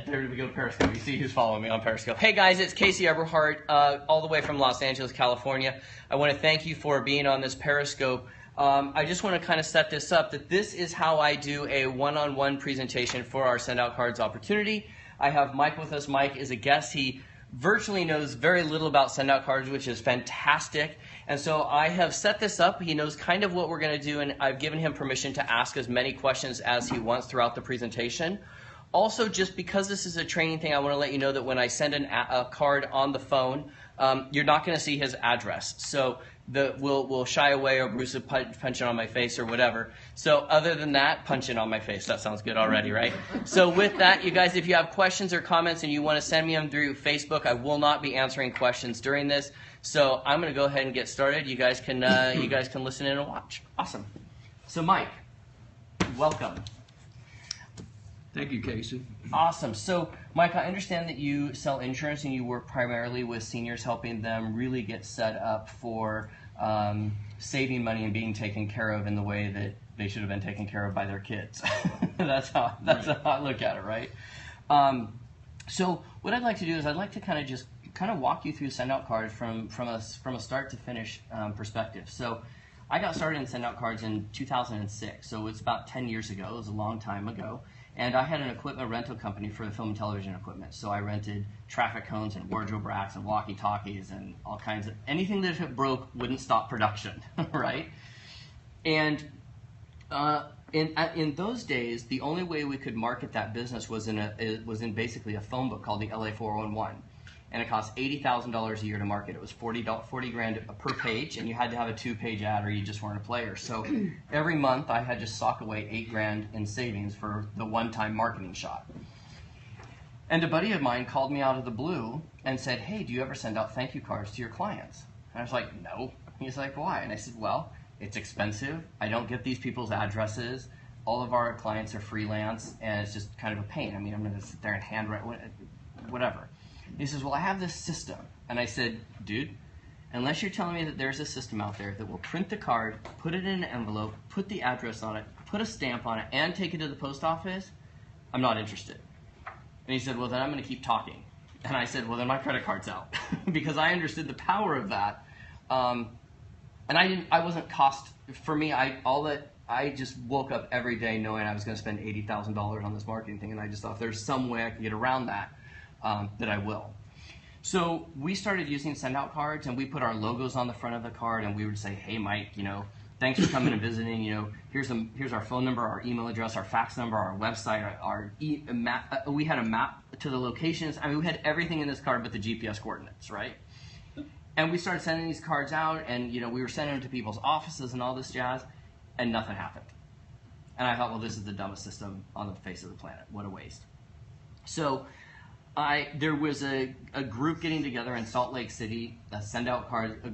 There we go, Periscope. You see who's following me on Periscope. Hey guys, it's Casey Eberhardt, all the way from Los Angeles, California. I want to thank you for being on this Periscope. I just want to kind of set this up, that this is how I do a one-on-one presentation for our Send Out Cards opportunity. I have Mike with us. Mike is a guest. He virtually knows very little about Send Out Cards, which is fantastic. And so I have set this up. He knows kind of what we're going to do, and I've given him permission to ask as many questions as he wants throughout the presentation. Also, just because this is a training thing, I want to let you know that when I send a card on the phone, you're not going to see his address. So we'll shy away, or Bruce will punch it on my face or whatever. So other than that, punch it on my face. That sounds good already, right? So with that, you guys, if you have questions or comments and you want to send me them through Facebook, I will not be answering questions during this. So I'm going to go ahead and get started. You guys can listen in and watch. Awesome. So Mike, welcome. Thank you, Casey. Awesome. So, Mike, I understand that you sell insurance and you work primarily with seniors, helping them really get set up for saving money and being taken care of in the way that they should have been taken care of by their kids. That's how I look at it, right? So, what I'd like to do is I'd like to kind of walk you through Send Out Cards from a start to finish perspective. So, I got started in Send Out Cards in 2006, so it's about 10 years ago. It was a long time ago. And I had an equipment rental company for the film and television equipment. So I rented traffic cones and wardrobe racks and walkie-talkies and all kinds of, anything that if it broke wouldn't stop production, right? And in those days, the only way we could market that business was in basically a phone book called the LA 411. And it cost $80,000 a year to market. It was $40 grand per page, and you had to have a 2-page ad or you just weren't a player. So every month I had to sock away $8 grand in savings for the one-time marketing shot. And a buddy of mine called me out of the blue and said, "Hey, do you ever send out thank you cards to your clients?" And I was like, "No." He's like, "Why?" And I said, "Well, it's expensive. I don't get these people's addresses. All of our clients are freelance, and it's just kind of a pain. I mean, I'm going to sit there and handwrite whatever." He says, "Well, I have this system." And I said, "Dude, unless you're telling me that there's a system out there that will print the card, put it in an envelope, put the address on it, put a stamp on it, and take it to the post office, I'm not interested." And he said, "Well, then I'm going to keep talking." And I said, "Well, then my credit card's out." Because I understood the power of that. And I wasn't cost, for me, I just woke up every day knowing I was going to spend $80,000 on this marketing thing. And I just thought, if there's some way I can get around that, that I will. So we started using Send Out Cards, and we put our logos on the front of the card, and we would say, "Hey, Mike, thanks for coming and visiting. Here's our phone number, our email address, our fax number, our website, our map." We had a map to the locations. I mean, we had everything in this card but the GPS coordinates, right? And we started sending these cards out, and we were sending them to people's offices and all this jazz, and nothing happened. And I thought, well, this is the dumbest system on the face of the planet. What a waste. So there was a group getting together in Salt Lake City, a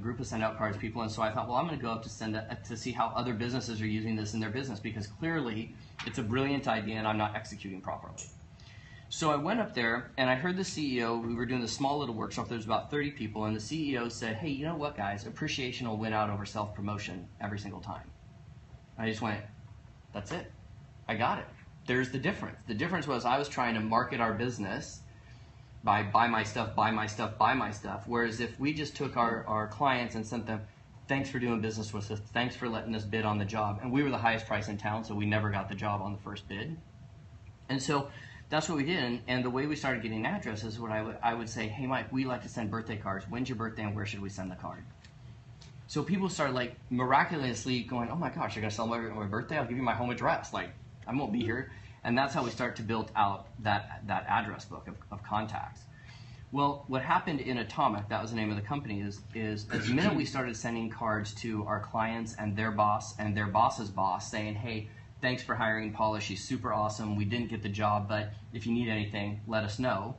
group of Send Out Cards people, and so I thought, well, I'm going to go up to see how other businesses are using this in their business, because clearly it's a brilliant idea and I'm not executing properly. So I went up there and I heard the CEO. We were doing this small little workshop. There was about 30 people, and the CEO said, "Hey, you know what, guys? Appreciation will win out over self-promotion every single time." I just went, "That's it. I got it. There's the difference." The difference was I was trying to market our business by buy my stuff, buy my stuff, buy my stuff. Whereas if we just took our clients and sent them, "Thanks for doing business with us, thanks for letting us bid on the job," and we were the highest price in town, so we never got the job on the first bid. And so that's what we did, and the way we started getting addresses, what I would say, "Hey, Mike, we like to send birthday cards. When's your birthday and where should we send the card?" So people started miraculously going, "Oh my gosh, you're going to celebrate my birthday? I'll give you my home address. I won't be here." And that's how we start to build out that address book of contacts. Well, what happened in Atomic, that was the name of the company, is the minute we started sending cards to our clients and their boss and their boss's boss saying, "Hey, thanks for hiring Paula. She's super awesome. We didn't get the job, but if you need anything, let us know,"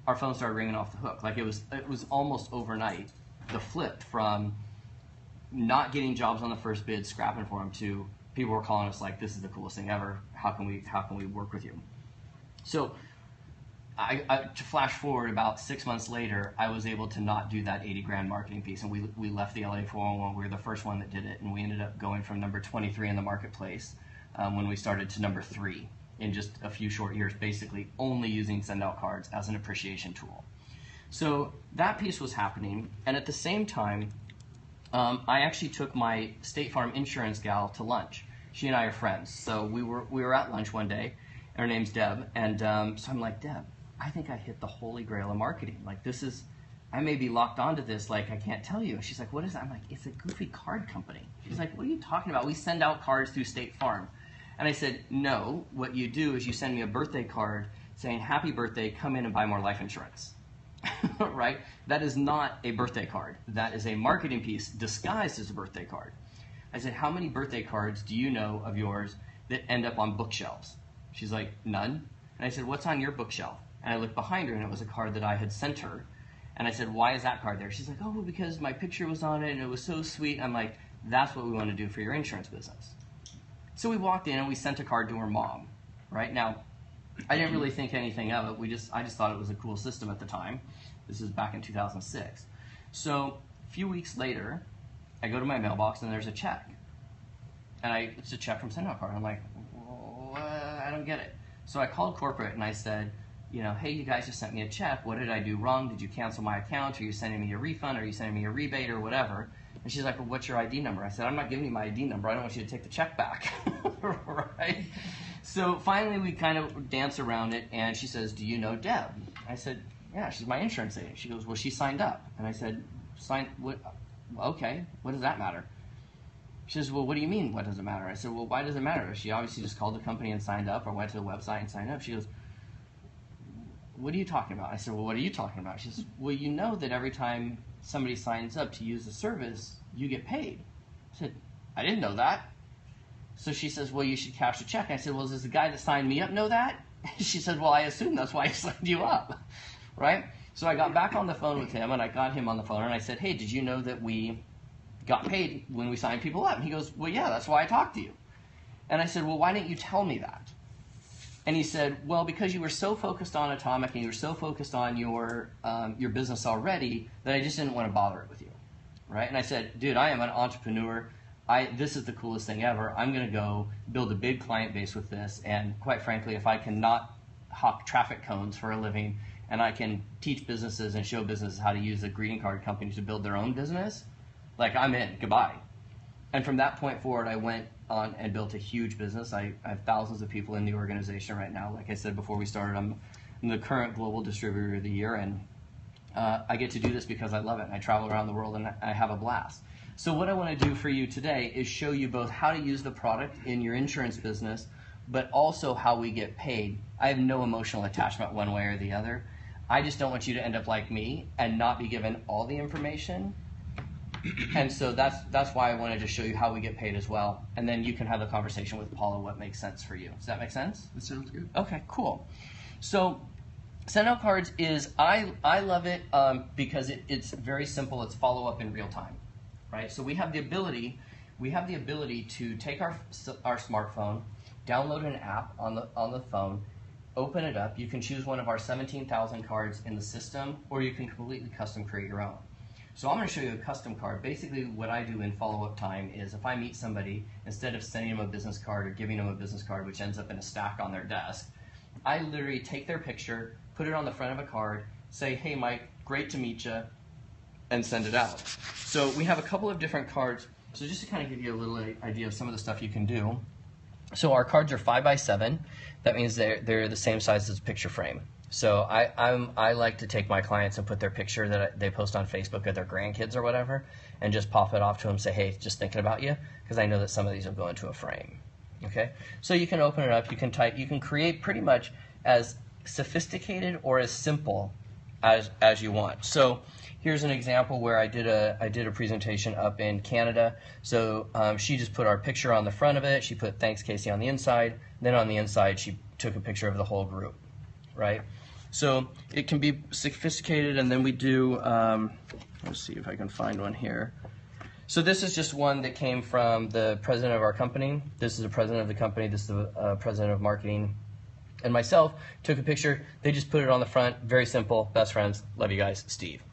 our phone started ringing off the hook. It was almost overnight, the flip from not getting jobs on the first bid, scrapping for them, to people were calling us like, "This is the coolest thing ever. How can we work with you?" So to flash forward about 6 months later, I was able to not do that 80 grand marketing piece, and we left the LA 411. We were the first one that did it, and we ended up going from number 23 in the marketplace when we started to number 3. in just a few short years, basically only using send out cards as an appreciation tool. So that piece was happening, and at the same time, I actually took my State Farm insurance gal to lunch. She and I are friends, so we were at lunch one day. And her name's Deb, and so I'm like, Deb, I think I hit the holy grail of marketing. Like, this is, I may be locked onto this, like, I can't tell you. She's like, what is that? I'm like, it's a goofy card company. She's like, what are you talking about? We send out cards through State Farm. And I said, no, what you do is you send me a birthday card saying, happy birthday, come in and buy more life insurance. Right? That is not a birthday card. That is a marketing piece disguised as a birthday card. I said, how many birthday cards do you know of yours that end up on bookshelves? She's like, none. And I said, what's on your bookshelf? And I looked behind her, and it was a card that I had sent her. And I said, why is that card there? She's like, oh, because my picture was on it, and it was so sweet. I'm like, that's what we want to do for your insurance business. So we walked in, and we sent a card to her mom. Right? Now, I didn't really think anything of it. I just thought it was a cool system at the time. This is back in 2006. So a few weeks later, I go to my mailbox, and there's a check. And it's a check from Send Out Card. I'm like, I don't get it. So I called corporate and I said, hey, you guys just sent me a check. What did I do wrong? Did you cancel my account? Are you sending me a refund? Are you sending me a rebate or whatever? And she's like, well, what's your ID number? I said, I'm not giving you my ID number. I don't want you to take the check back. Right? So finally we kind of dance around it, and she says, do you know Deb? I said, yeah, she's my insurance agent. She goes, well, she signed up. And I said, what? Okay, what does that matter? She says, well, what do you mean, what does it matter? I said, well, why does it matter? She obviously just called the company and signed up, or went to the website and signed up. She goes, what are you talking about? I said, well, what are you talking about? She says, well, you know that every time somebody signs up to use the service, you get paid. I said, I didn't know that. So she says, well, you should cash the check. I said, well, does the guy that signed me up know that? She said, well, I assume that's why he signed you up. Right? So I got back on the phone with him, and I got him on the phone, and I said, hey, did you know that we got paid when we signed people up? And he goes, well, yeah, that's why I talked to you. And I said, well, why didn't you tell me that? And he said, well, because you were so focused on Atomic and you were so focused on your business already that I just didn't want to bother it with you. Right? And I said, dude, I am an entrepreneur. This is the coolest thing ever. I'm going to go build a big client base with this. And quite frankly, if I can not hawk traffic cones for a living, and I can teach businesses and show businesses how to use a greeting card company to build their own business, like, I'm in. Goodbye. And from that point forward, I went on and built a huge business. I have thousands of people in the organization right now. Like I said before we started, I'm the current global distributor of the year, and I get to do this because I love it. And I travel around the world, and I have a blast. So what I want to do for you today is show you both how to use the product in your insurance business, but also how we get paid. I have no emotional attachment one way or the other. I just don't want you to end up like me and not be given all the information. And so that's why I wanted to show you how we get paid as well. And then you can have a conversation with Paula what makes sense for you. Does that make sense? That sounds good. Okay, cool. So Send Out Cards is, I love it because it's very simple. It's follow up in real time, right? So we have the ability to take our smartphone, download an app on the phone, open it up. You can choose one of our 17,000 cards in the system, or you can completely custom create your own. So I'm going to show you a custom card. Basically what I do in follow-up time is if I meet somebody, instead of sending them a business card or giving them a business card which ends up in a stack on their desk, I literally take their picture, put it on the front of a card, say, hey Mike, great to meet you, and send it out. So we have a couple of different cards. So just to kind of give you a little idea of some of the stuff you can do. So our cards are 5x7. That means they're the same size as a picture frame. So I like to take my clients and put their picture that they post on Facebook of their grandkids or whatever, and just pop it off to them, say, hey, just thinking about you, because I know that some of these will go into a frame. Okay? So you can open it up, you can type, you can create pretty much as sophisticated or as simple as you want. So here's an example where I did a presentation up in Canada. So she just put our picture on the front of it. She put thanks Casey on the inside. Then on the inside she took a picture of the whole group, right? So it can be sophisticated, and then we do, let's see if I can find one here. So this is just one that came from the president of our company. This is the president of the company. This is the president of marketing. And myself took a picture. They just put it on the front. Very simple. Best friends. Love you guys. Steve.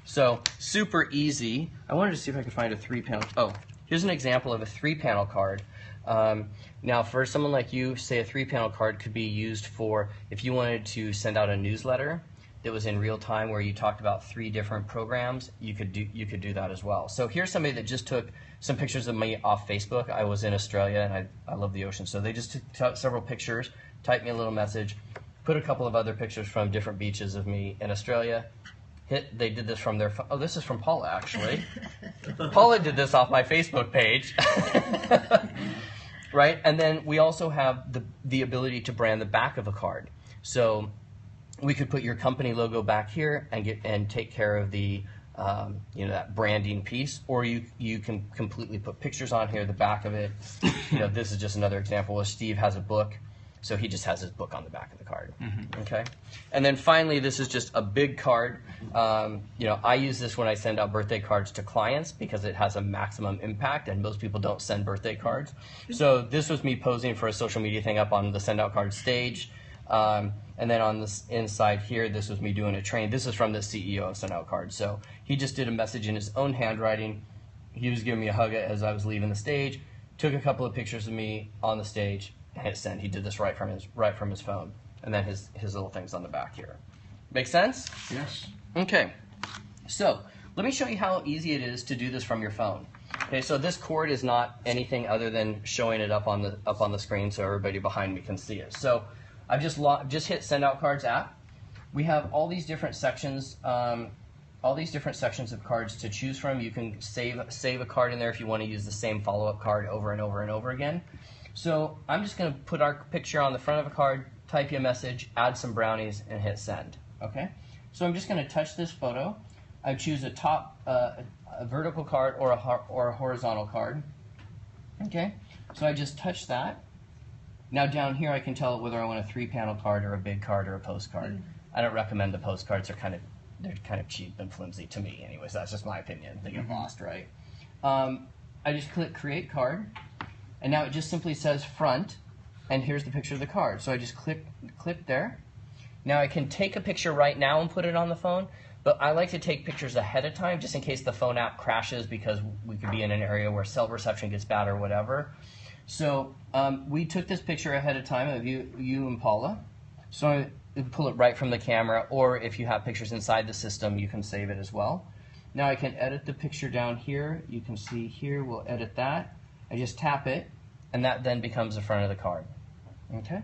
So super easy. I wanted to see if I could find a 3-panel. Oh, here's an example of a 3-panel card. Now, for someone like you, say a 3-panel card could be used for if you wanted to send out a newsletter that was in real time where you talked about 3 different programs. You could do that as well. So here's somebody that just took some pictures of me off Facebook. I was in Australia and I love the ocean, so they just took several pictures, typed me a little message, put a couple of other pictures from different beaches of me in Australia. They did this from their phone. Oh, this is from Paula, actually. Paula did this off my Facebook page. Right? And then we also have the ability to brand the back of a card. So we could put your company logo back here and take care of the that branding piece, or you can completely put pictures on here, the back of it. This is just another example where Steve has a book. So he just has his book on the back of the card. Okay, and then finally, this is just a big card. I use this when I send out birthday cards to clients because it has a maximum impact, and most people don't send birthday cards. So this was me posing for a social media thing up on the send out card stage, and then on this inside here, this was me doing a train. This is from the CEO of Send Out Cards. So he just did a message in his own handwriting. He was giving me a hug as I was leaving the stage. Took a couple of pictures of me on the stage. Hit send. He did this right from his phone, and then his little things on the back here. Make sense? Yes. Okay. So let me show you how easy it is to do this from your phone. Okay. So this cord is not anything other than showing it up on the screen so everybody behind me can see it. So I've just hit Send Out Cards app. We have all these different sections. All these different sections of cards to choose from. You can save a card in there if you want to use the same follow-up card over and over and over again. So I'm just going to put our picture on the front of a card, type you a message, add some brownies, and hit send. Okay. So I'm just going to touch this photo. I choose a vertical card or a horizontal card. Okay. So I just touch that. Now down here I can tell whether I want a 3-panel card or a big card or a postcard. I don't recommend the postcards. They're kind of cheap and flimsy to me. Anyways, that's just my opinion. They get lost, right? I just click Create Card. And now it just simply says front, and here's the picture of the card. So I just click there. Now I can take a picture right now and put it on the phone, but I like to take pictures ahead of time just in case the phone app crashes because we could be in an area where cell reception gets bad or whatever. So we took this picture ahead of time of you and Paula. So I pull it right from the camera, or if you have pictures inside the system, you can save it as well. Now I can edit the picture down here. You can see here, we'll edit that. I just tap it, and that then becomes the front of the card. Okay?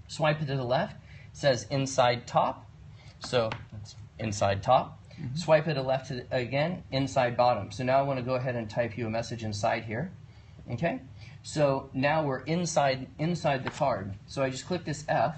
Swipe it to the left. It says inside top. So it's inside top. Swipe it to the left again, inside bottom. So now I want to go ahead and type you a message inside here. Okay? So now we're inside the card. So I just click this F.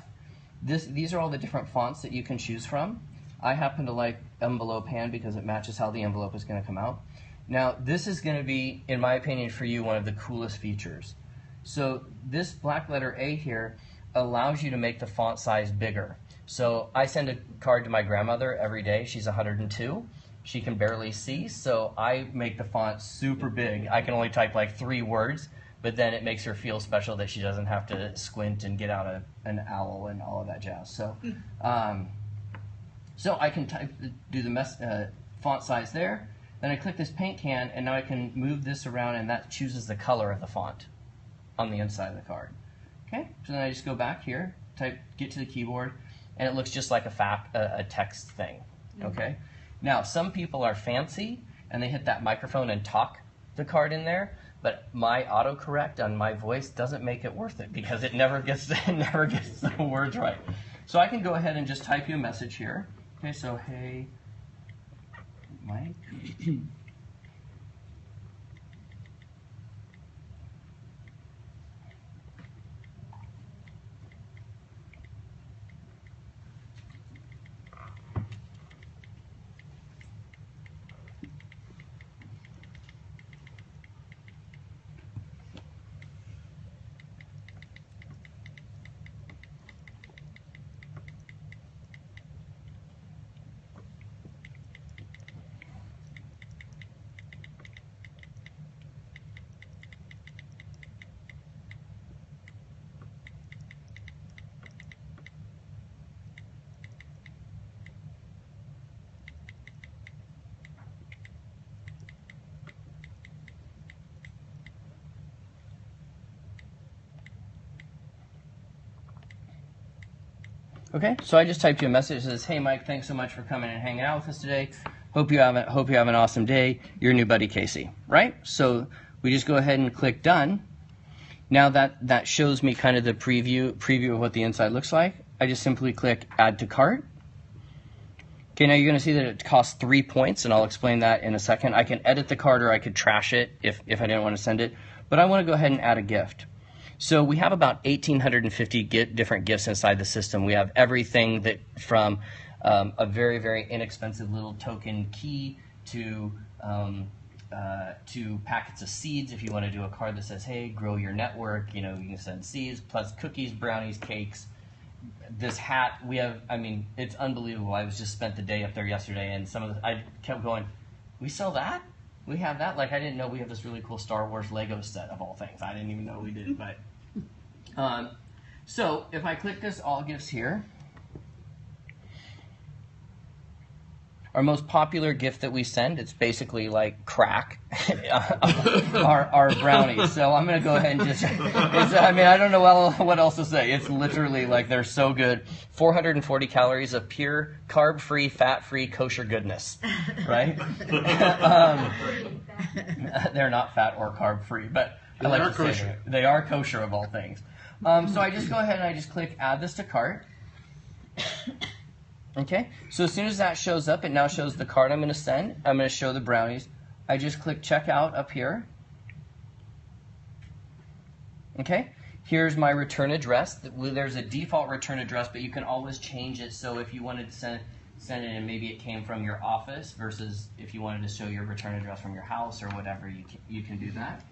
These are all the different fonts that you can choose from. I happen to like envelope hand because it matches how the envelope is going to come out. Now, this is going to be, in my opinion, for you, one of the coolest features. So this black letter A here allows you to make the font size bigger. So I send a card to my grandmother every day. She's 102. She can barely see, so I make the font super big. I can only type like 3 words, but then it makes her feel special that she doesn't have to squint and get out an owl and all of that jazz. So, so I can do the font size there. Then I click this paint can, and now I can move this around, and that chooses the color of the font on the inside of the card. Okay, so then I just go back here, get to the keyboard, and it looks just like a text thing. Okay, now some people are fancy, and they hit that microphone and talk the card in there, but my autocorrect on my voice doesn't make it worth it because it never gets the words right. So I can go ahead and just type you a message here. Okay, so hey, Mike. Okay, so I just typed you a message that says, "Hey Mike, thanks so much for coming and hanging out with us today. Hope you have an awesome day. Your new buddy Casey." Right? So we just go ahead and click done. Now that shows me kind of the preview of what the inside looks like. I just simply click add to cart. Okay, now you're going to see that it costs 3 points, and I'll explain that in a second. I can edit the card or I could trash it if I didn't want to send it, but I want to go ahead and add a gift. So we have about 1,850 different gifts inside the system. We have everything that from a very, very inexpensive little token key to packets of seeds. If you want to do a card that says, "Hey, grow your network," you can send seeds, plus cookies, brownies, cakes. This hat, we have, it's unbelievable. I just spent the day up there yesterday, and I kept going, "We sell that? We have that?" Like, I didn't know we have this really cool Star Wars Lego set of all things. I didn't even know we did, but. So if I click this all gifts here, our most popular gift that we send, it's basically like crack, are brownies. So I'm going to go ahead and I don't know what else to say. It's literally like they're so good. 440 calories of pure, carb-free, fat-free, kosher goodness, right? They're not fat or carb-free, but I like to say they are kosher of all things. So I just go ahead and I just click add this to cart. Okay, so as soon as that shows up, it now shows the card I'm going to send. I'm going to show the brownies. I just click checkout up here. Okay, here's my return address. There's a default return address, but you can always change it. So if you wanted to send it and maybe it came from your office versus if you wanted to show your return address from your house or whatever, you can do that.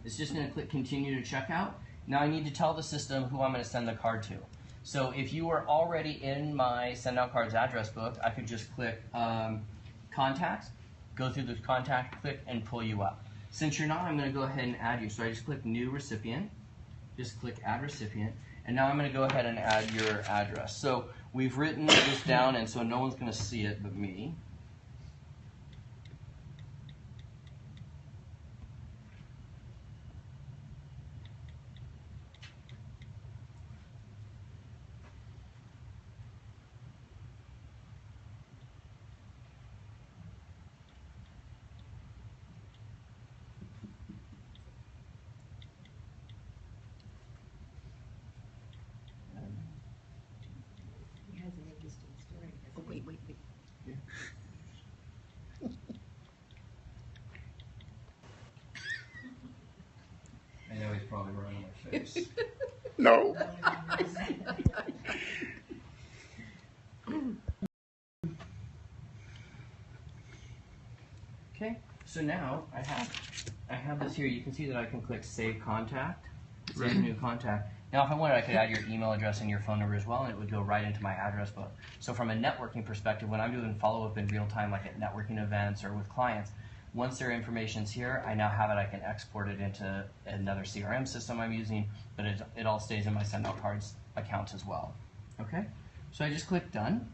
It's just going to click continue to checkout. Now I need to tell the system who I'm going to send the card to. So if you were already in my Send Out Cards address book, I could just click Contacts, go through the contact, click, and pull you up. Since you're not, I'm going to go ahead and add you. So I just click New Recipient, just click Add Recipient, and now I'm going to go ahead and add your address. So we've written this down, and so no one's going to see it but me. Wait. I know he's probably running my face. No. Okay, so now I have this here. You can see that I can click Save Contact, Save New Contact. Now, if I wanted, I could add your email address and your phone number as well, and it would go right into my address book. So from a networking perspective, when I'm doing follow-up in real time, like at networking events or with clients, once their information's here, I now have it. I can export it into another CRM system I'm using, but it all stays in my Send Out Cards account as well. Okay, so I just click Done.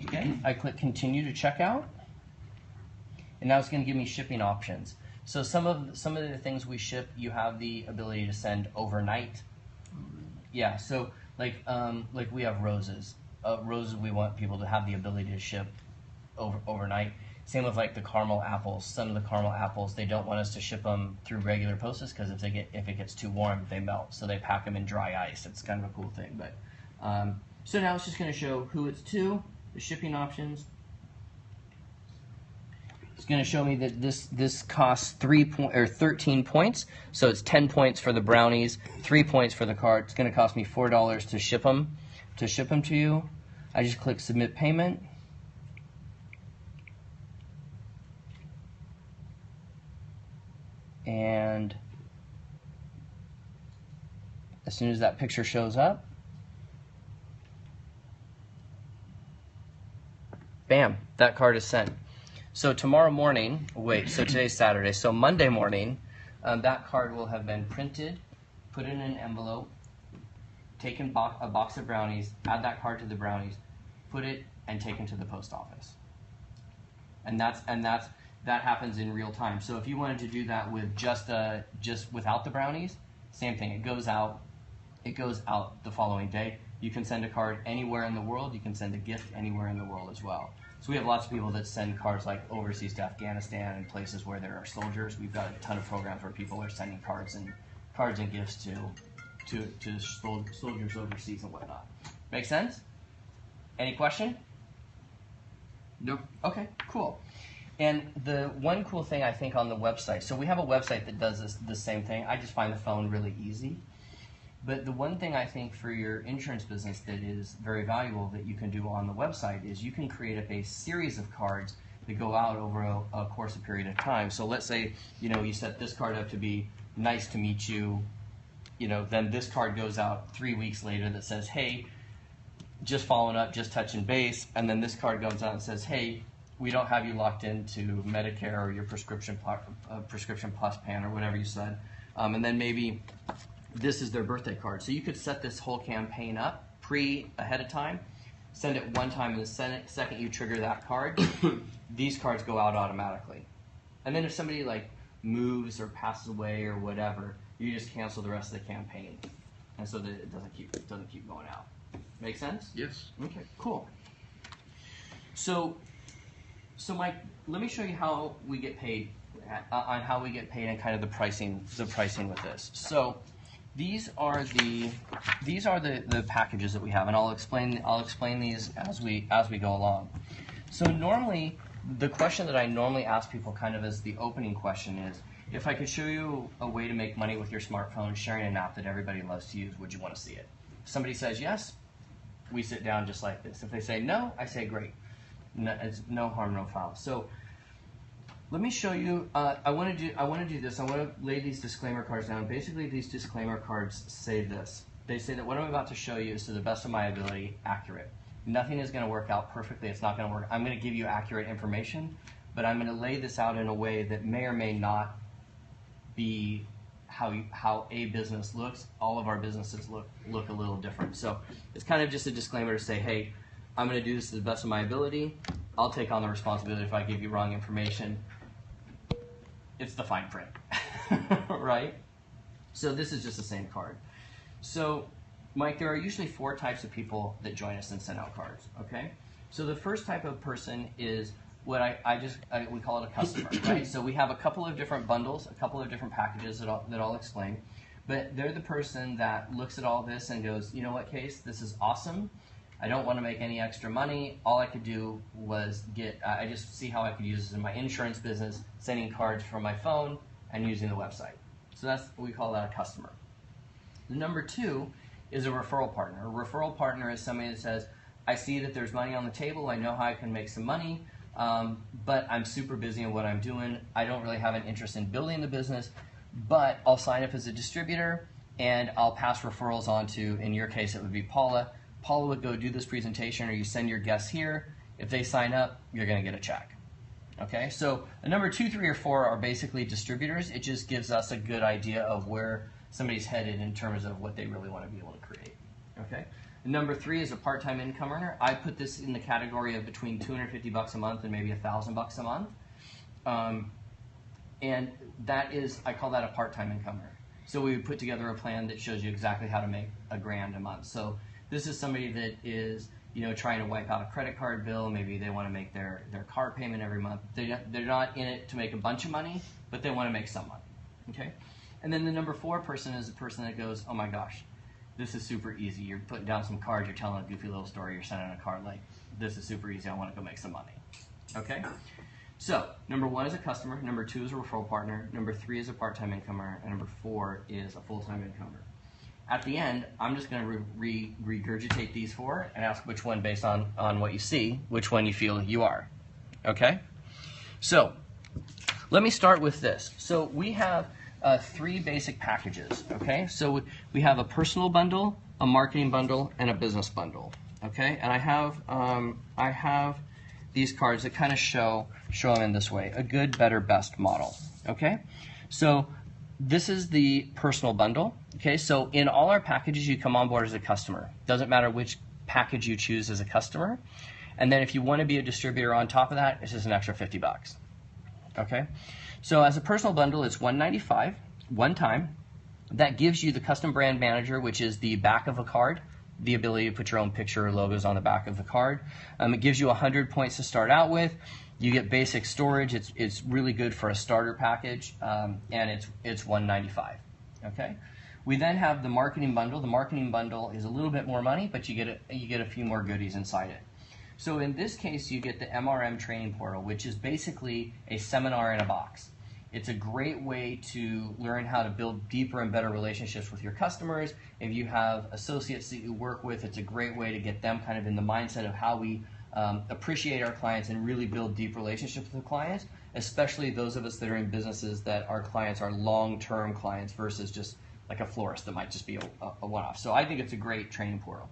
Okay, I click Continue to Checkout, and now it's going to give me shipping options. So some of the things we ship, you have the ability to send overnight. Yeah, so like we have roses. Roses, we want people to have the ability to ship overnight. Same with like the caramel apples. Some of the caramel apples, they don't want us to ship them through regular postage because if it gets too warm, they melt. So they pack them in dry ice. It's kind of a cool thing. But so now it's just going to show who it's to, the shipping options. It's going to show me that this costs 13 points. So it's 10 points for the brownies, 3 points for the card. It's going to cost me $4 to ship them to you. I just click Submit Payment. And as soon as that picture shows up, bam, that card is sent. So tomorrow morning, so today's Saturday, so Monday morning, that card will have been printed, put in an envelope, taken a box of brownies, add that card to the brownies, put it, and taken to the post office. And that happens in real time. So if you wanted to do that with just without the brownies, same thing. It goes out, it goes out the following day. You can send a card anywhere in the world. You can send a gift anywhere in the world as well. So we have lots of people that send cards like overseas to Afghanistan and places where there are soldiers. We've got a ton of programs where people are sending cards and gifts to soldiers overseas and whatnot. Make sense? Any question? Nope. Okay, cool. And the one cool thing I think on the website, so we have a website that does the same thing. I just find the phone really easy. But the one thing I think for your insurance business that is very valuable that you can do on the website is you can create up a series of cards that go out over a course of period of time. So let's say, you set this card up to be nice to meet you, then this card goes out 3 weeks later that says, hey, just following up, just touching base, and then this card goes out and says, hey, we don't have you locked into Medicare or your prescription plus plan or whatever you said, and then maybe this is their birthday card. So you could set this whole campaign up ahead of time, send it one time, and the second you trigger that card, these cards go out automatically. And then if somebody like moves or passes away or whatever, you just cancel the rest of the campaign, and so that it doesn't keep going out. Make sense? Yes. Okay, cool. So Mike, let me show you how we get paid, on how we get paid and kind of the pricing with this. So these are the packages that we have, and I'll explain these as we go along. So normally, the question that I normally ask people kind of as the opening question is, if I could show you a way to make money with your smartphone sharing an app that everybody loves to use, would you want to see it? If somebody says yes, we sit down just like this. If they say no, I say great. No, it's no harm, no foul. So let me show you. I want to do this. I want to lay these disclaimer cards down. Basically, these disclaimer cards say this. They say that what I'm about to show you is to the best of my ability accurate. Nothing is going to work out perfectly. It's not going to work. I'm going to give you accurate information, but I'm going to lay this out in a way that may or may not be how a business looks. All of our businesses look a little different. So it's kind of just a disclaimer to say, hey, I'm going to do this to the best of my ability. I'll take on the responsibility if I give you wrong information. It's the fine print, right? So this is just the same card. So Mike, there are usually 4 types of people that join us and send out cards, okay? So the first type of person is what we call it a customer, right? So we have a couple of different bundles, a couple of different packages that I'll explain, but they're the person that looks at all this and goes, you know what, Case, this is awesome. I don't want to make any extra money. All I could do was I just see how I could use this in my insurance business, sending cards from my phone and using the website. So we call that a customer. The number 2 is a referral partner. A referral partner is somebody that says, I see that there's money on the table. I know how I can make some money, but I'm super busy in what I'm doing. I don't really have an interest in building the business, but I'll sign up as a distributor and I'll pass referrals on to, in your case, it would be Paula. Paula would go do this presentation, or you send your guests here. If they sign up, you're going to get a check. Okay, so a number 2, 3, or 4 are basically distributors. It just gives us a good idea of where somebody's headed in terms of what they really want to be able to create. Okay, number 3 is a part-time income earner. I put this in the category of between $250 a month and maybe $1,000 a month, and that is, I call that a part-time income earner. So we would put together a plan that shows you exactly how to make $1,000 a month. So this is somebody that is, trying to wipe out a credit card bill. Maybe they want to make their car payment every month. They're not in it to make a bunch of money, but they want to make some money. Okay, and then the number 4 person is the person that goes, oh my gosh, this is super easy. You're putting down some cards, you're telling a goofy little story, you're sending a card like, this is super easy, I want to go make some money. Okay? So, number 1 is a customer, number 2 is a referral partner, number 3 is a part-time income earner, and number 4 is a full-time income earner. At the end, I'm just going to regurgitate these 4 and ask which one, based on what you see, which one you feel you are. Okay? So, let me start with this. So, we have 3 basic packages, okay? So we have a personal bundle, a marketing bundle, and a business bundle, okay? And I have these cards that kind of show them in this way, a good, better, best model, okay? So this is the personal bundle, okay? So in all our packages, you come on board as a customer. Doesn't matter which package you choose as a customer. And then if you want to be a distributor on top of that, it's just an extra $50, okay? So as a personal bundle, it's $195 one time, That gives you the custom brand manager, which is the back of a card, the ability to put your own picture or logos on the back of the card. It gives you 100 points to start out with. You get basic storage. It's really good for a starter package, and it's $195. Okay. We then have the marketing bundle. The marketing bundle is a little bit more money, but you get a few more goodies inside it. So in this case, you get the MRM training portal, which is basically a seminar in a box. It's a great way to learn how to build deeper and better relationships with your customers. If you have associates that you work with, it's a great way to get them kind of in the mindset of how we appreciate our clients and really build deep relationships with the clients, especially those of us that are in businesses that our clients are long-term clients versus just like a florist that might just be a one-off. So I think it's a great training portal.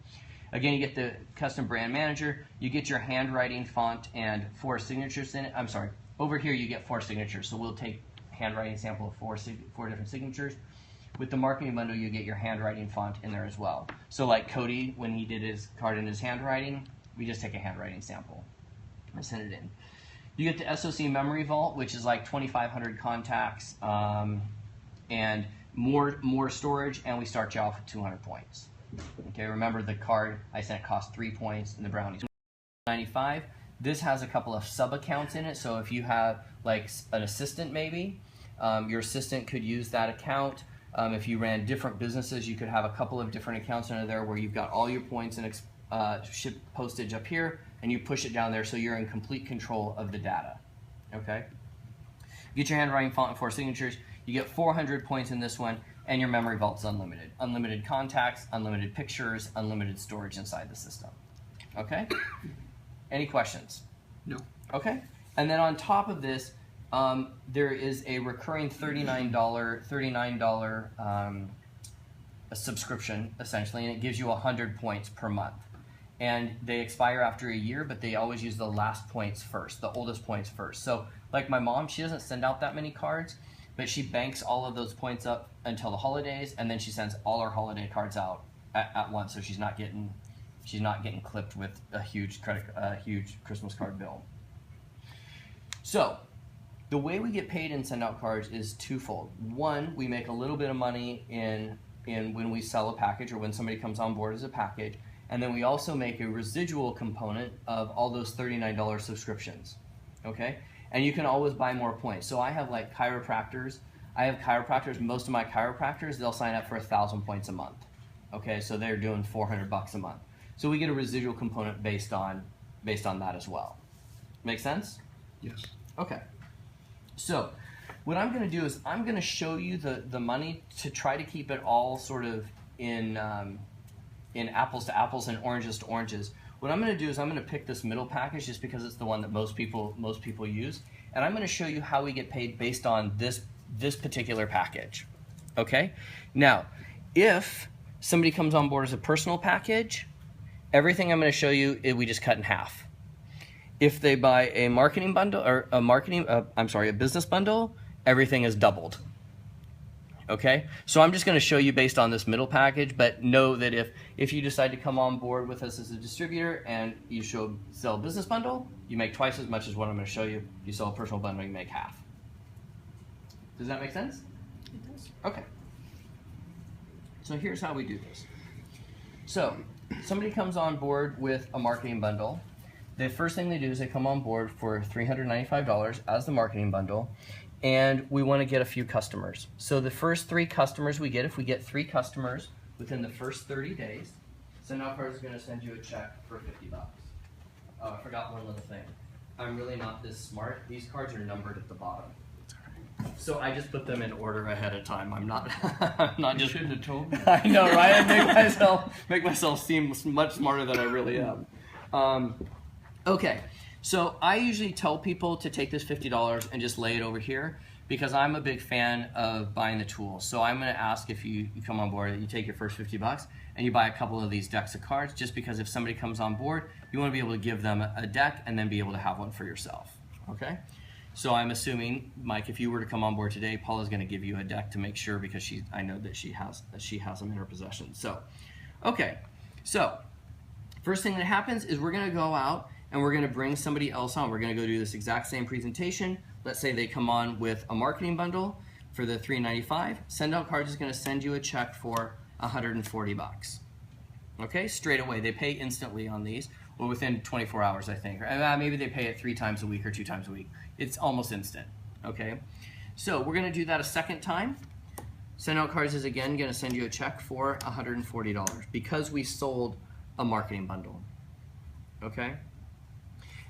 Again, you get the custom brand manager, you get your handwriting font and 4 signatures in it. I'm sorry, over here you get 4 signatures. So we'll take handwriting sample of 4 different signatures. With the marketing bundle, you get your handwriting font in there as well. So like Cody, when he did his card in his handwriting, we just take a handwriting sample and send it in. You get the SOC Memory Vault, which is like 2,500 contacts and more storage, and we start you off with 200 points. Okay, remember the card I sent cost 3 points and the brownies 95. This has a couple of sub accounts in it, so if you have like an assistant maybe, your assistant could use that account. If you ran different businesses, you could have a couple of different accounts under there where you've got all your points and ship postage up here, and you push it down there so you're in complete control of the data. Okay? Get your handwriting font and 4 signatures. You get 400 points in this one, and your memory vault's unlimited. Unlimited contacts, unlimited pictures, unlimited storage inside the system. Okay? Any questions? No. Okay. And then on top of this, there is a recurring $39 a subscription, essentially, and it gives you 100 points per month. And they expire after a year, but they always use the last points first, the oldest points first. So like my mom, she doesn't send out that many cards, but she banks all of those points up until the holidays, and then she sends all her holiday cards out at once, so she's not getting clipped with a huge Christmas card bill. So the way we get paid and send out cards is twofold. One, we make a little bit of money in when we sell a package or when somebody comes on board as a package, and then we also make a residual component of all those $39 subscriptions. Okay? And you can always buy more points. So I have like chiropractors. Most of my chiropractors, they'll sign up for 1,000 points a month. Okay, so they're doing $400 a month. So we get a residual component based on that as well. Make sense? Yes. Okay. So what I'm going to do is I'm going to show you the money to try to keep it all sort of in apples to apples and oranges to oranges. What I'm going to do is I'm going to pick this middle package just because it's the one that most people use, and I'm going to show you how we get paid based on this particular package. Okay? Now, if somebody comes on board as a personal package, everything I'm going to show you, we just cut in half. If they buy a marketing bundle or a business bundle, everything is doubled. Okay, so I'm just going to show you based on this middle package, but know that if you decide to come on board with us as a distributor and you sell a business bundle, you make twice as much as what I'm going to show you. If you sell a personal bundle, you make half. Does that make sense? It does. Okay. So here's how we do this. So somebody comes on board with a marketing bundle. The first thing they do is they come on board for $395 as the marketing bundle, and we want to get a few customers. So the first 3 customers we get, if we get 3 customers within the first 30 days, Send Out Cards is going to send you a check for $50. Oh, I forgot one little thing. I'm really not this smart. These cards are numbered at the bottom. So I just put them in order ahead of time. I'm not You just. shouldn't have told me. I know, right? I make myself seem much smarter than I really am. Okay, so I usually tell people to take this $50 and just lay it over here because I'm a big fan of buying the tools. So I'm going to ask if you come on board that you take your first $50 and you buy a couple of these decks of cards, just because if somebody comes on board, you want to be able to give them a deck and then be able to have one for yourself. Okay? So I'm assuming, Mike, if you were to come on board today, Paula's going to give you a deck to make sure, because I know that she has them in her possession. So, okay. So, first thing that happens is we're going to go out and we're going to bring somebody else on. We're going to go do this exact same presentation. Let's say they come on with a marketing bundle. for the $3.95, Send Out Cards is going to send you a check for $140. Okay, straight away. They pay instantly on these, well, within 24 hours, I think. Maybe they pay it 3 times a week or 2 times a week. It's almost instant. Okay, so we're going to do that a second time. Send Out Cards is again going to send you a check for $140 because we sold a marketing bundle. Okay,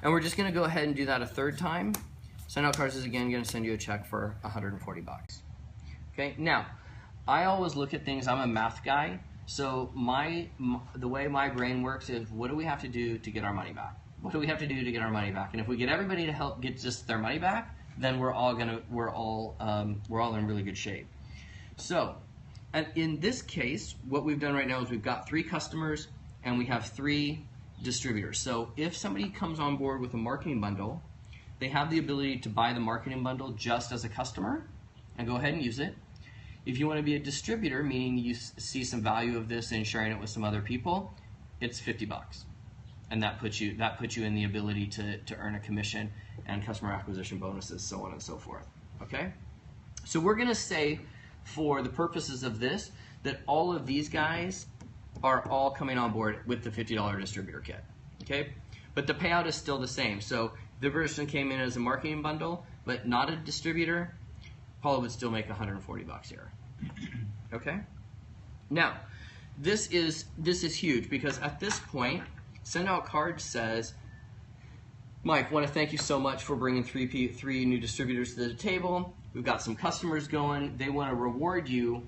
and we're just going to go ahead and do that a third time. Send Out Cards is again going to send you a check for $140. Okay, now I always look at things. I'm a math guy, so the way my brain works is, what do we have to do to get our money back? What do we have to do to get our money back? And if we get everybody to help get just their money back, then we're all in really good shape. So, and in this case, what we've done right now is we've got 3 customers and we have 3 distributors. So if somebody comes on board with a marketing bundle, they have the ability to buy the marketing bundle just as a customer and go ahead and use it. If you want to be a distributor, meaning you see some value of this and sharing it with some other people, it's $50, and that puts you in the ability to earn a commission and customer acquisition bonuses, so on and so forth. Okay, so we're going to say, for the purposes of this, that all of these guys are all coming on board with the $50 distributor kit. Okay, but the payout is still the same. So the person came in as a marketing bundle, but not a distributor, Paula would still make $140 here. Okay? Now, this is huge, because at this point, Send Out Cards says, Mike, want to thank you so much for bringing 3 new distributors to the table. We've got some customers going. They want to reward you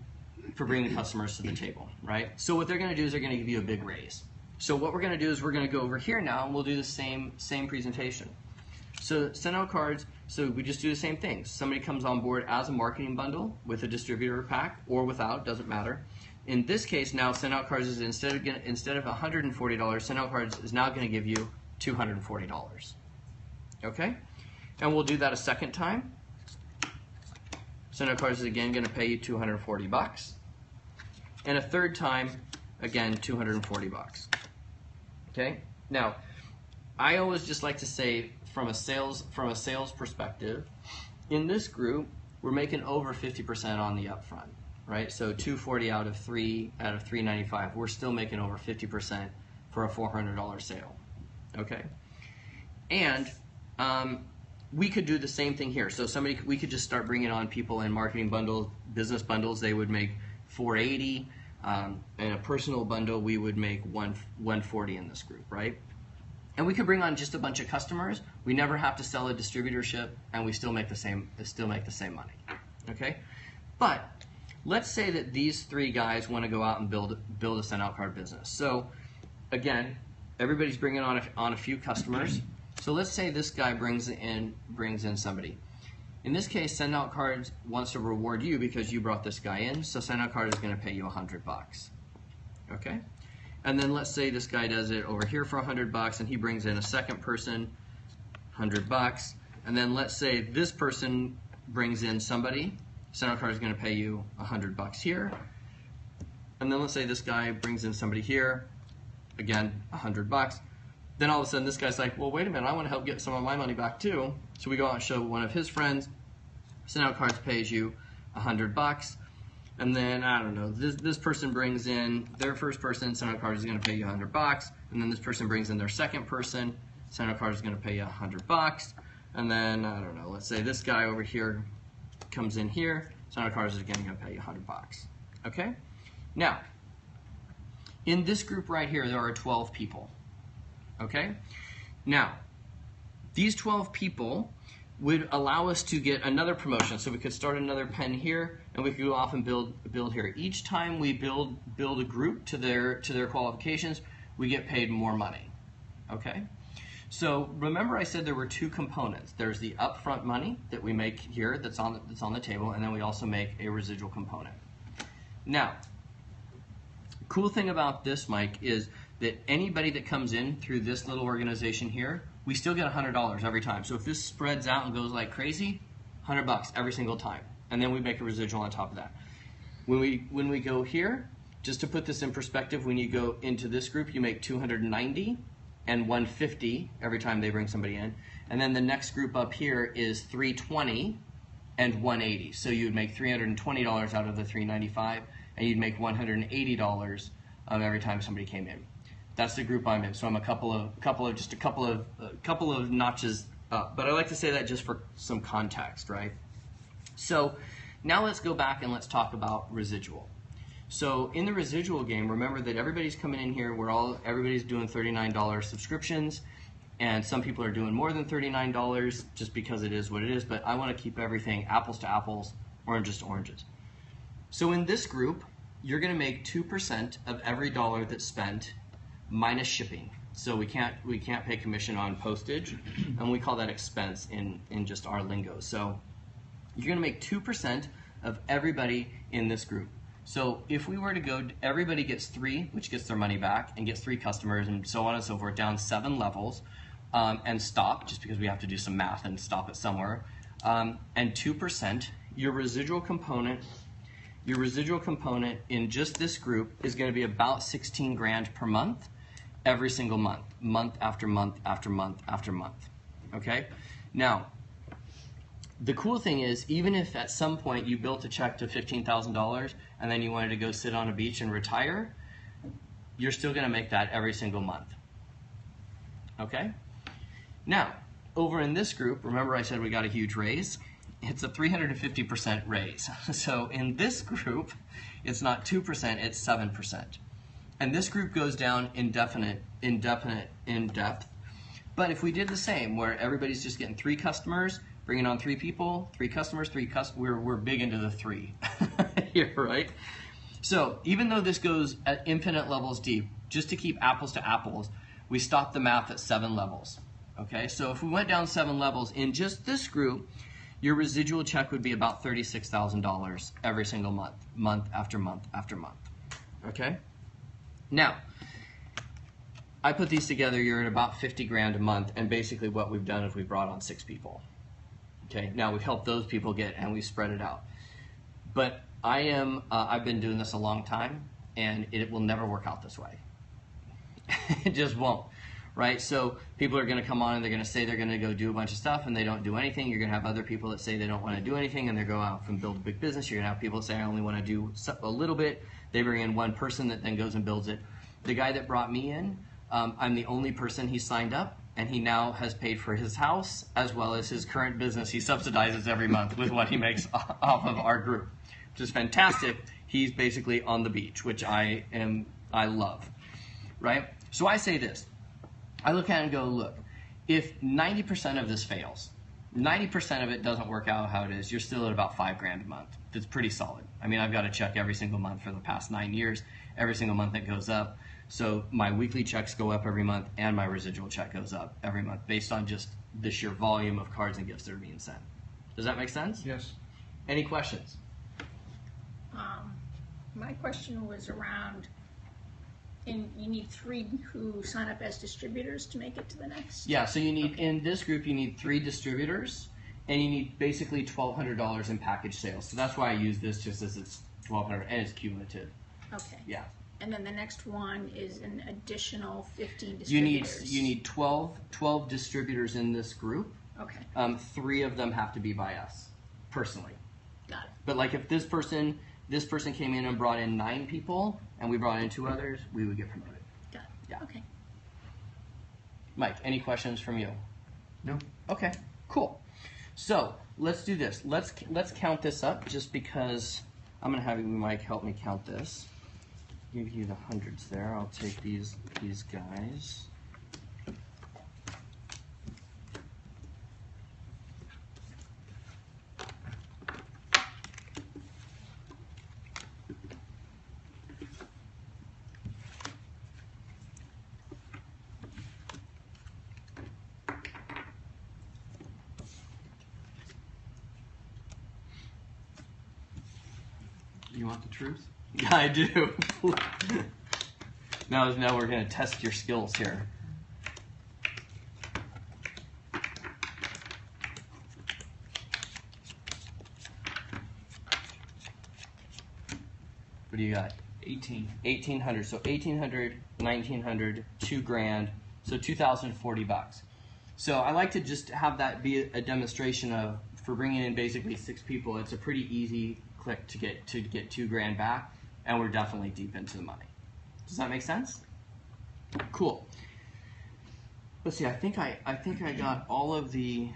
for bringing customers to the table, right? So what they're going to do is they're going to give you a big raise. So what we're going to do is we're going to go over here now, and we'll do the same presentation. So Send Out Cards, so we just do the same thing. Somebody comes on board as a marketing bundle with a distributor pack or without, doesn't matter. In this case now, Send Out Cards is instead of $140, Send Out Cards is now going to give you $240. Okay? And we'll do that a second time. Send Out Cards is again going to pay you $240. And a third time, again, $240. Okay? Now, I always just like to say, from a sales perspective, in this group, we're making over 50% on the upfront, right? So $240 out of $395, we're still making over 50% for a $400 sale. Okay, and we could do the same thing here. So we could just start bringing on people in marketing bundles, business bundles. They would make $480. In a personal bundle, we would make $140 in this group, right? And we could bring on just a bunch of customers. We never have to sell a distributorship, and we still make the same money. Okay, but let's say that these 3 guys want to go out and build a Send Out Card business. So again, everybody's bringing on a few customers. So let's say this guy brings in somebody. In this case, Send Out Cards wants to reward you because you brought this guy in. So Send Out Card is going to pay you $100. Okay. And then let's say this guy does it over here for $100, and he brings in a second person, $100. And then let's say this person brings in somebody. Send Out Card is going to pay you $100 here. And then let's say this guy brings in somebody here, again, $100. Then all of a sudden this guy's like, well, wait a minute, I want to help get some of my money back too. So we go out and show one of his friends. Send Out Cards pays you $100. And then, I don't know, this person brings in their first person, Send Out Cards is going to pay you $100. And then this person brings in their second person, Send Out Cards is going to pay you $100. And then, I don't know, let's say this guy over here comes in here, Send Out Cards is again going to pay you $100. Okay? Now, in this group right here, there are 12 people. Okay? Now, these 12 people would allow us to get another promotion. So we could start another pen here, and we could go off and build here. Each time we build a group to their qualifications, we get paid more money. Okay? So remember I said there were 2 components. There's the upfront money that we make here that's on the table, and then we also make a residual component. Now, cool thing about this, Mike, is that anybody that comes in through this little organization here, we still get $100 every time. So if this spreads out and goes like crazy, $100 every single time. And then we make a residual on top of that. When we go here, just to put this in perspective, when you go into this group, you make $290 and $150 every time they bring somebody in. And then the next group up here is $320 and 180. So you would make $320 out of the 395, and you'd make $180 every time somebody came in. That's the group I'm in. So I'm a couple of notches up. But I like to say that just for some context, right? So now let's go back and let's talk about residual. So in the residual game, remember that everybody's coming in here. Everybody's doing $39 subscriptions, and some people are doing more than $39 just because it is what it is. But I want to keep everything apples to apples, oranges to oranges. So in this group, you're going to make 2% of every dollar that's spent minus shipping. So we can't pay commission on postage, and we call that expense in just our lingo. So you're going to make 2% of everybody in this group. So if we were to go, everybody gets 3, which gets their money back, and gets 3 customers, and so on and so forth, down 7 levels, and stop, just because we have to do some math and stop it somewhere. And 2%, your residual component in just this group is going to be about 16 grand per month, every single month, month after month after month after month. Okay? Now, the cool thing is, even if at some point you built a check to $15,000 and then you wanted to go sit on a beach and retire, you're still going to make that every single month. Okay? Now, over in this group, remember I said we got a huge raise? It's a 350% raise. So in this group, it's not 2%, it's 7%. And this group goes down in depth. But if we did the same, where everybody's just getting 3 customers, bringing on 3 people, 3 customers, we're big into the 3 here, right? So even though this goes at infinite levels deep, just to keep apples to apples, we stop the math at 7 levels. Okay, so if we went down 7 levels in just this group, your residual check would be about $36,000 every single month, month after month after month. Okay? Now, I put these together, you're at about 50 grand a month, and basically what we've done is we've brought on 6 people. Okay, now we've helped those people get, and we've spread it out. But I've been doing this a long time, and it will never work out this way. It just won't, right? So people are going to come on and they're going to say they're going to go do a bunch of stuff, and they don't do anything. You're going to have other people that say they don't want to do anything, and they go out and build a big business. You're going to have people that say I only want to do a little bit. They bring in one person that then goes and builds it. The guy that brought me in, I'm the only person he signed up, and he now has paid for his house as well as his current business. He subsidizes every month with what he makes off of our group, which is fantastic. He's basically on the beach, which I love, right? So I say this. I look at it and go, look, if 90% of this fails, 90% of it doesn't work out how it is, you're still at about 5 grand a month. That's pretty solid. I mean, I've got a check every single month for the past 9 years. Every single month it goes up. So my weekly checks go up every month, and my residual check goes up every month based on just the sheer volume of cards and gifts that are being sent. Does that make sense? Yes. Any questions? My question was around, and you need 3 who sign up as distributors to make it to the next? Yeah, so you need, in this group, you need 3 distributors, and you need basically $1,200 in package sales. So that's why I use this, just as it's $1,200, and it's cumulative. Okay. Yeah. And then the next one is an additional 15 distributors. You need 12 distributors in this group. Okay. 3 of them have to be by us, personally. Got it. But like if this person came in and brought in 9 people, and we brought in 2 others, we would get promoted. Got it. Yeah. Okay. Mike, any questions from you? No. Okay, cool. So let's do this. Let's count this up, just because I'm gonna have you, Mike, help me count this. Give you the hundreds there. I'll take these guys. You want the truth? I do. Now we're going to test your skills here. What do you got? 1,800. So 1,800, 1,900, 2 grand. So $2,040. So I like to just have that be a demonstration of for bringing in basically 6 people, it's a pretty easy click to get $2,000 back, and we're definitely deep into the money. Does that make sense? Cool. Let's see. I think I got all of the.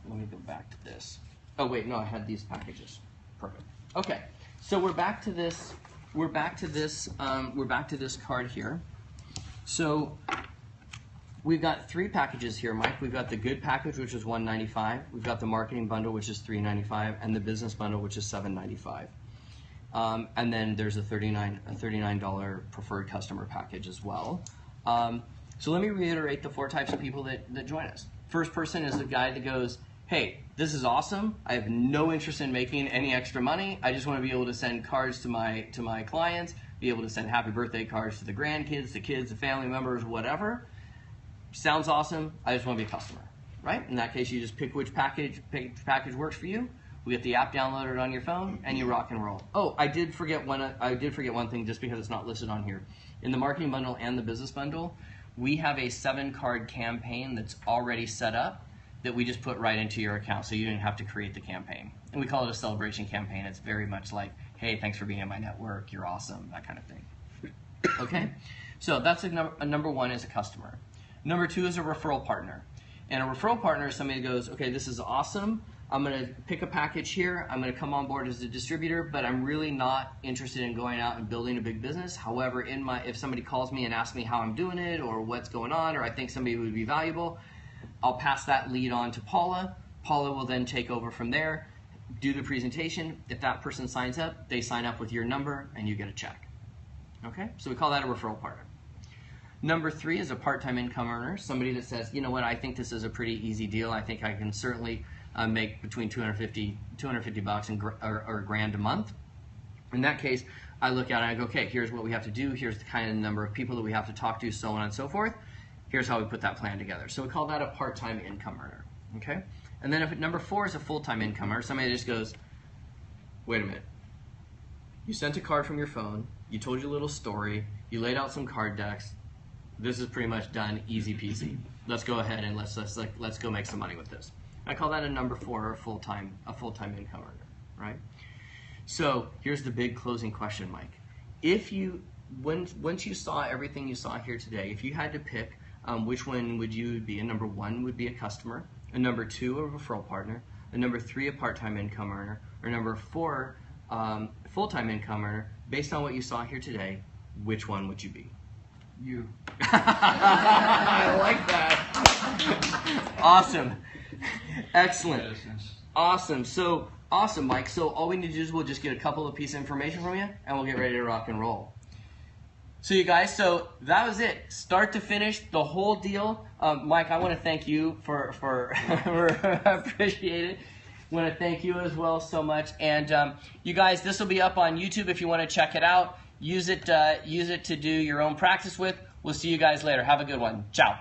Let me go back to this. Oh wait, no, I had these packages. Perfect. Okay, so we're back to this. We're back to this card here. So we've got 3 packages here, Mike. We've got the good package, which is $195. We've got the marketing bundle, which is $395, and the business bundle, which is $795. And then there's a $39 preferred customer package as well. So let me reiterate the 4 types of people that join us. First person is the guy that goes, hey, this is awesome. I have no interest in making any extra money. I just want to be able to send cards to my clients, be able to send happy birthday cards to the grandkids, the kids, the family members, whatever. Sounds awesome. I just want to be a customer, right? In that case, you just pick which package works for you. We get the app downloaded on your phone, and you rock and roll. Oh, I did forget one thing, just because it's not listed on here. In the marketing bundle and the business bundle, we have a 7-card campaign that's already set up that we just put right into your account, so you didn't have to create the campaign. And we call it a celebration campaign. It's very much like, hey, thanks for being in my network, you're awesome, that kind of thing. Okay, so that's number 1 is a customer. Number 2 is a referral partner. And a referral partner is somebody that goes, okay, this is awesome. I'm going to pick a package here. I'm going to come on board as a distributor, but I'm really not interested in going out and building a big business. However, if somebody calls me and asks me how I'm doing it or what's going on, or I think somebody would be valuable, I'll pass that lead on to Paula. Paula will then take over from there, do the presentation. If that person signs up, they sign up with your number and you get a check. Okay, so we call that a referral partner. Number 3 is a part-time income earner, somebody that says, you know what, I think this is a pretty easy deal. I think I can certainly make between $250 or $1,000 a month. In that case, I look at it and I go, okay, here's what we have to do. Here's the kind of number of people that we have to talk to, so on and so forth. Here's how we put that plan together. So we call that a part-time income earner. Okay? And then if number 4 is a full-time income earner, somebody just goes, wait a minute. You sent a card from your phone. You told your little story. You laid out some card decks. This is pretty much done, easy peasy. Let's go ahead and let's go make some money with this. I call that a number 4, or a full-time income earner, right? So here's the big closing question, Mike. Once you saw everything you saw here today, if you had to pick which one would you be? A number 1 would be a customer, a number 2 a referral partner, a number 3 a part-time income earner, or number 4 full-time income earner. Based on what you saw here today, which one would you be? You. I like that. Awesome. Excellent. Awesome. So awesome, Mike. So all we need to do is we'll just get a couple of pieces of information from you, and we'll get ready to rock and roll. So you guys, so that was it, start to finish, the whole deal. Mike, I want to thank you for appreciate it. I want to thank you as well so much. And you guys, this will be up on YouTube if you want to check it out. Use it to do your own practice with. We'll see you guys later. Have a good one. Ciao.